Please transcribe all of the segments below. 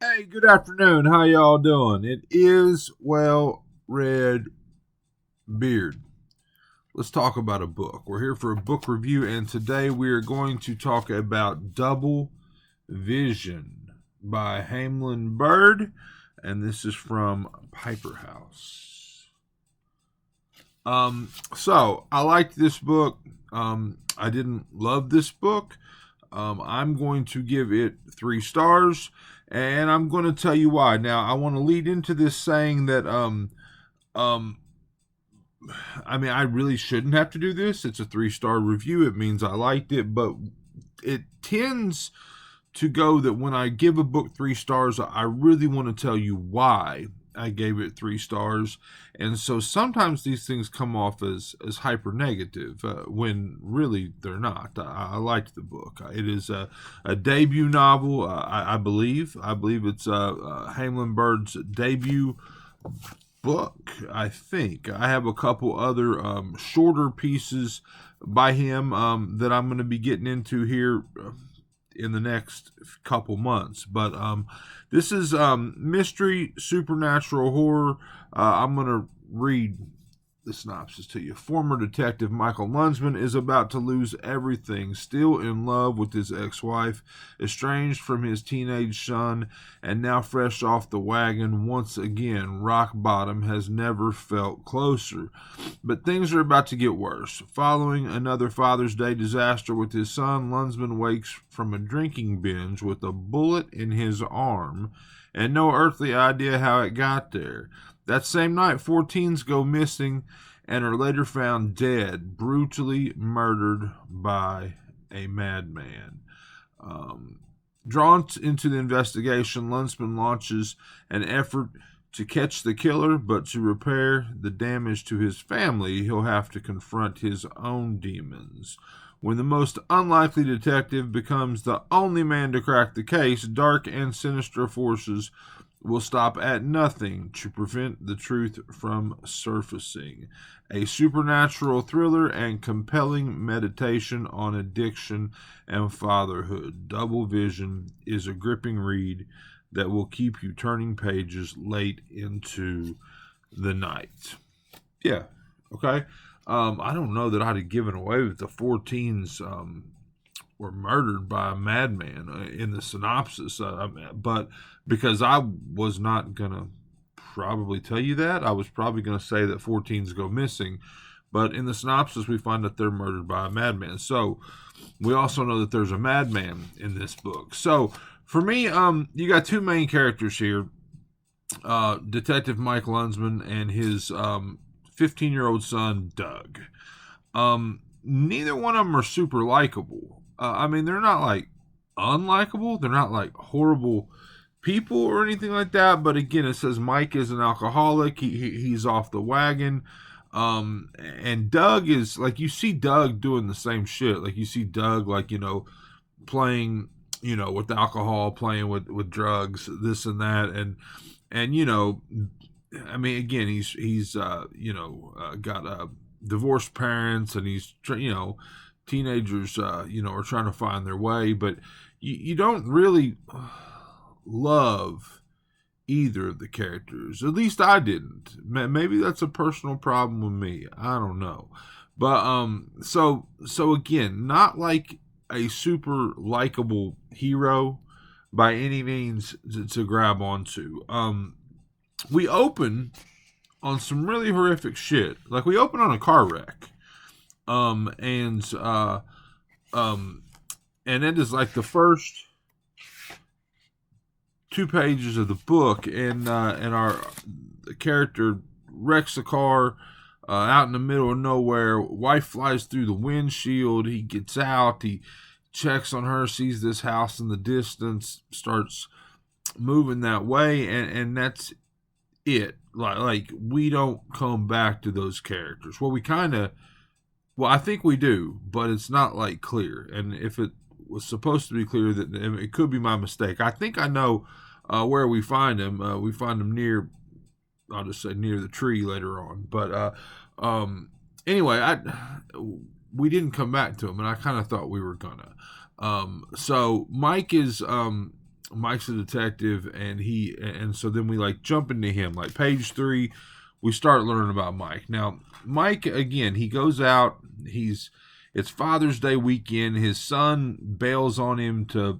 Hey, good afternoon. How y'all doing? It is Red Beard. Let's talk about a book. We're here for a book review, and today we are going to talk about Double Vision by Hamelin Bird, and this is from Piper House. So I liked this book. I didn't love this book. I'm going to give it 3 stars, and I'm going to tell you why. Now, I want to lead into this saying that um, I really shouldn't have to do this. It's a 3 star review. It means I liked it, but it tends to go that when I give a book 3 stars, I really want to tell you why I gave it 3 stars. And so sometimes these things come off as hyper negative when really they're not. I liked the book. It is a debut novel, I believe. I believe it's Hamelin Bird's debut book, I think. I have a couple other shorter pieces by him that I'm going to be getting into here in the next couple months. But this is mystery, supernatural horror. I'm going to read the synopsis to you. Former detective Michael Lunsman is about to lose everything, still in love with his ex-wife, estranged from his teenage son, and now fresh off the wagon once again. Rock bottom has never felt closer. But things are about to get worse. Following another Father's Day disaster with his son, Lunsman wakes from a drinking binge with a bullet in his arm and no earthly idea how it got there. That same night, 4 teens go missing and are later found dead, brutally murdered by a madman. Drawn into the investigation, Lunsman launches an effort to catch the killer, but to repair the damage to his family, he'll have to confront his own demons. When the most unlikely detective becomes the only man to crack the case, dark and sinister forces will stop at nothing to prevent the truth from surfacing. A supernatural thriller and compelling meditation on addiction and fatherhood. Double Vision is a gripping read that will keep you turning pages late into the night. Yeah, okay. I don't know that I'd have given away with the 14s were murdered by a madman in the synopsis, but because I was not going to probably tell you that, I was probably going to say that 14s go missing. But in the synopsis, we find that they're murdered by a madman. So we also know that there's a madman in this book. So for me, you got 2 main characters here. Detective Mike Lunsman and his 15-year-old son, Doug. Neither one of them are super likable. They're not like unlikable. They're not like horrible people or anything like that. But again, it says Mike is an alcoholic. He's off the wagon. And Doug is like, you see Doug doing the same shit. Like you see Doug, like, playing, with alcohol, playing with drugs, this and that. And, again, he's got divorced parents, and he's, teenagers, are trying to find their way, but you don't really love either of the characters. At least I didn't. Maybe that's a personal problem with me. I don't know. But so again, not like a super likable hero by any means to grab onto. We open on some really horrific shit. Like we open on a car wreck. And it is like the first 2 pages of the book, and our character wrecks a car out in the middle of nowhere. Wife flies through the windshield. He gets out. He checks on her, sees this house in the distance, starts moving that way, and that's it. Like we don't come back to those characters. I think we do, but it's not like clear. And if it was supposed to be clear, that it could be my mistake. I think I know where we find him. We find him near, I'll just say near the tree later on. But anyway, we didn't come back to him, and I kind of thought we were gonna. So Mike is Mike's a detective, and so then we like jump into him. Like page 3, we start learning about Mike. Now, Mike again, he goes out. It's Father's Day weekend. His son bails on him to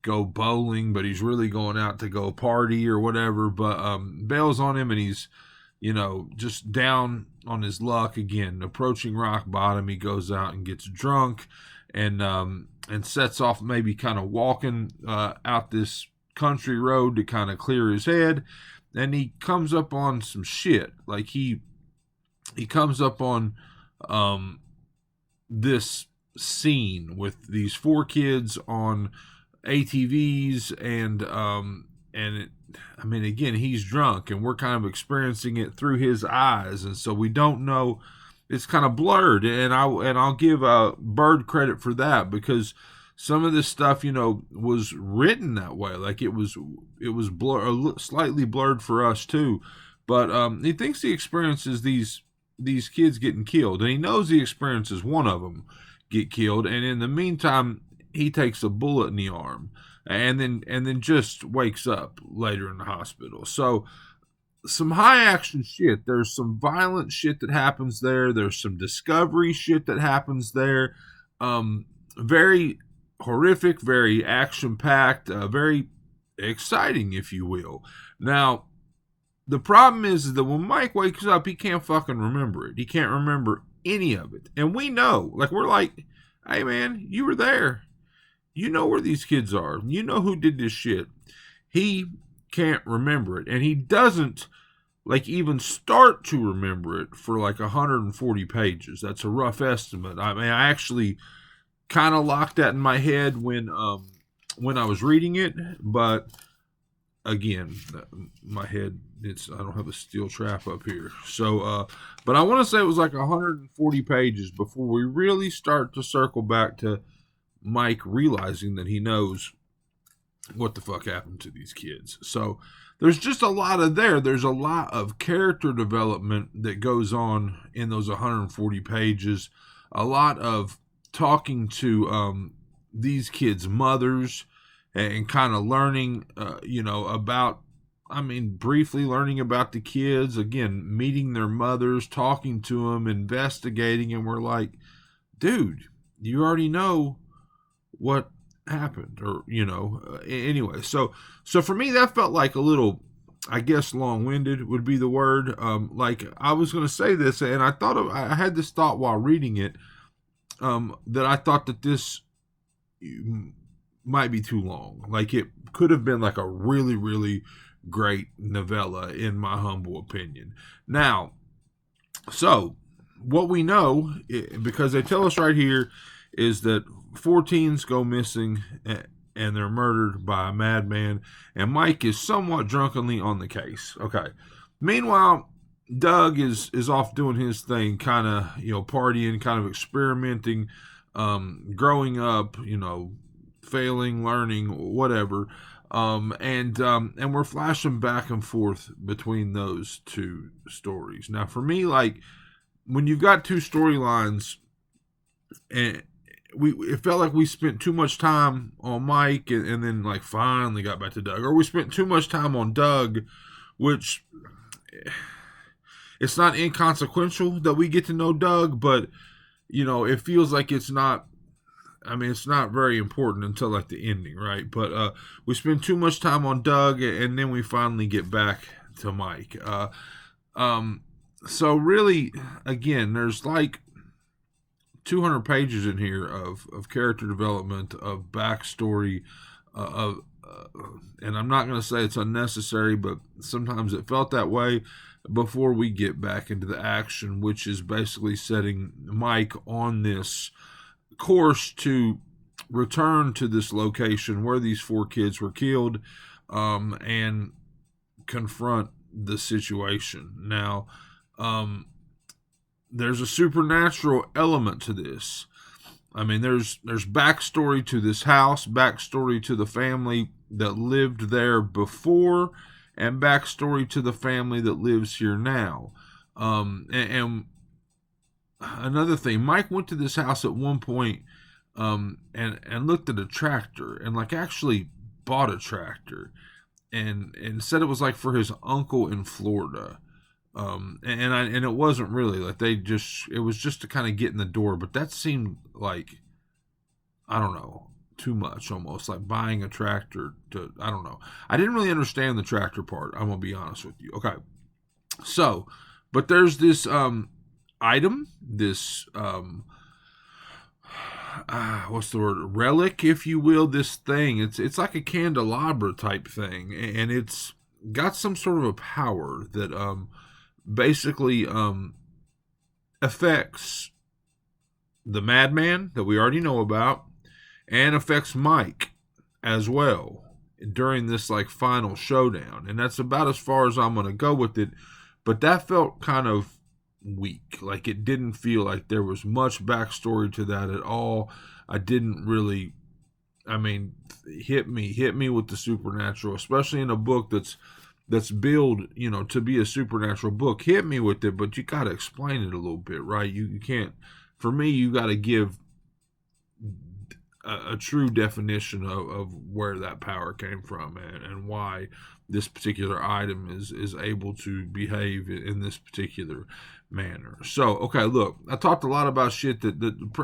go bowling, but he's really going out to go party or whatever. But bails on him, and he's just down on his luck again, approaching rock bottom. He goes out and gets drunk, and sets off, maybe kind of walking out this country road to kind of clear his head, and he comes up on some shit. Like he comes up on this scene with these 4 kids on ATVs, again, he's drunk, and we're kind of experiencing it through his eyes, and so we don't know. It's kind of blurred, and I'll give Bird credit for that, because some of this stuff, was written that way. Like it was slightly blurred for us too. But he thinks he experiences these kids getting killed, and he knows he experiences one of them get killed, and in the meantime, he takes a bullet in the arm, and then just wakes up later in the hospital. So some high action shit. There's some violent shit that happens there. There's some discovery shit that happens there. Very horrific, very action packed, very exciting, if you will. Now, the problem is that when Mike wakes up, he can't fucking remember it. He can't remember any of it. And we know, like, we're like, hey man, you were there. You know where these kids are. You know who did this shit. He can't remember it. And he doesn't, like, even start to remember it for like 140 pages. That's a rough estimate. I mean, I actually kind of locked that in my head when I was reading it, but again, my head, I don't have a steel trap up here. So, but I want to say it was like 140 pages before we really start to circle back to Mike realizing that he knows what the fuck happened to these kids. So there's just a lot of there's a lot of character development that goes on in those 140 pages. A lot of talking to these kids' mothers, and kind of learning, briefly learning about the kids, again, meeting their mothers, talking to them, investigating, and we're like, dude, you already know what happened, or, anyway. So for me, that felt like a little, I guess, long-winded would be the word. Like, I was going to say this, and I had this thought while reading it, that I thought that this might be too long. Like, it could have been like a really, really great novella, in my humble opinion. Now, so what we know, because they tell us right here, is that 4 teens go missing, and they're murdered by a madman, and Mike is somewhat drunkenly on the case. Okay. Meanwhile, Doug is off doing his thing, kind of, partying, kind of experimenting, growing up, failing, learning, whatever. And we're flashing back and forth between those 2 stories. Now, for me, like, when you've got 2 storylines, and it felt like we spent too much time on Mike, and then like finally got back to Doug, or we spent too much time on Doug, which, it's not inconsequential that we get to know Doug, but it feels like it's not very important until like the ending, right? But we spend too much time on Doug, and then we finally get back to Mike. So really, again, there's like 200 pages in here of character development, of backstory, and I'm not going to say it's unnecessary, but sometimes it felt that way, before we get back into the action, which is basically setting Mike on this course to return to this location where these 4 kids were killed, and confront the situation. Now, there's a supernatural element to this. I mean, there's backstory to this house, backstory to the family that lived there before, and backstory to the family that lives here now. And another thing, Mike went to this house at one point, and looked at a tractor, and like actually bought a tractor, and said it was like for his uncle in Florida. And it wasn't really like it was just to kind of get in the door, but that seemed like, I don't know, too much, almost like buying a tractor to, I don't know. I didn't really understand the tractor part. I'm gonna be honest with you. Okay, so, but there's this item, this what's the word, relic, if you will, this thing. It's like a candelabra type thing, and it's got some sort of a power that basically affects the madman that we already know about, and affects Mike as well during this like final showdown. And that's about as far as I'm going to go with it. But that felt kind of weak. Like it didn't feel like there was much backstory to that at all. I didn't really, I mean, hit me with the supernatural, especially in a book that's billed, to be a supernatural book. Hit me with it, but you got to explain it a little bit, right? You can't, for me, you got to give a true definition of where that power came from, and why this particular item is able to behave in this particular manner. So, okay, look, I talked a lot about shit that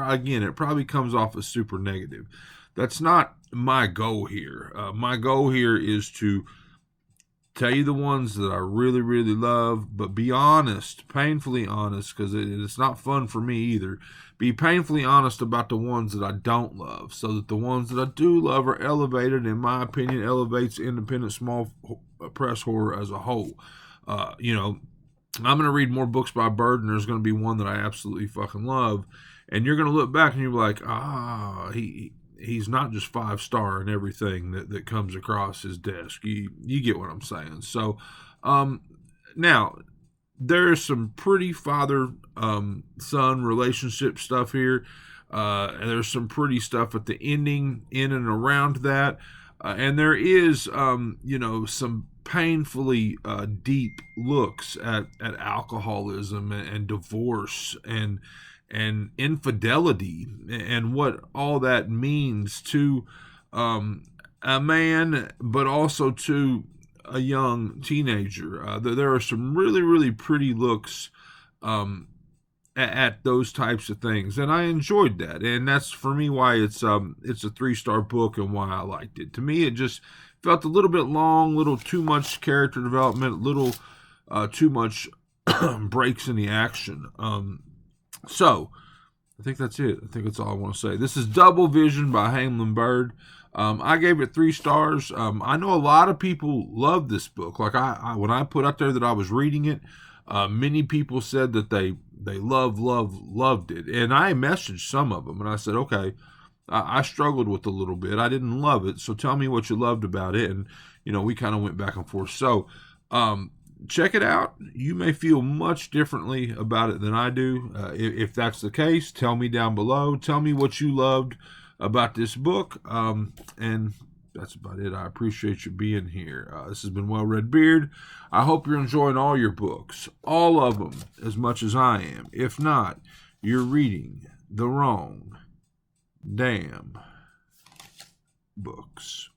again, it probably comes off as super negative. That's not my goal here. My goal here is to tell you the ones that I really, really love, but be honest, painfully honest, because it's not fun for me either. Be painfully honest about the ones that I don't love, so that the ones that I do love are elevated. In my opinion, elevates independent small press horror as a whole. I'm going to read more books by Bird, and there's going to be one that I absolutely fucking love, and you're going to look back and you're like, he's not just 5-star in everything that comes across his desk. You get what I'm saying. So, now there's some pretty father-son relationship stuff here. And there's some pretty stuff at the ending, in and around that. And there is, some painfully deep looks at alcoholism and divorce and infidelity, and what all that means to a man, but also to a young teenager. There are some really, really pretty looks at those types of things, and I enjoyed that, and that's for me why it's a 3-star book, and why I liked it. To me, it just felt a little bit long, little too much character development, little too much breaks in the action. So, I think that's it. I think that's all I want to say. This is Double Vision by Hamelin Bird. I gave it 3 stars. I know a lot of people love this book. Like when I put out there that I was reading it, many people said that they loved it. And I messaged some of them, and I said, okay, I struggled with it a little bit. I didn't love it, so tell me what you loved about it. And, we kind of went back and forth. So, check it out. You may feel much differently about it than I do. If that's the case, tell me down below. Tell me what you loved about this book. And that's about it. I appreciate you being here. This has been Well Red Beard. I hope you're enjoying all your books, all of them, as much as I am. If not, you're reading the wrong damn books.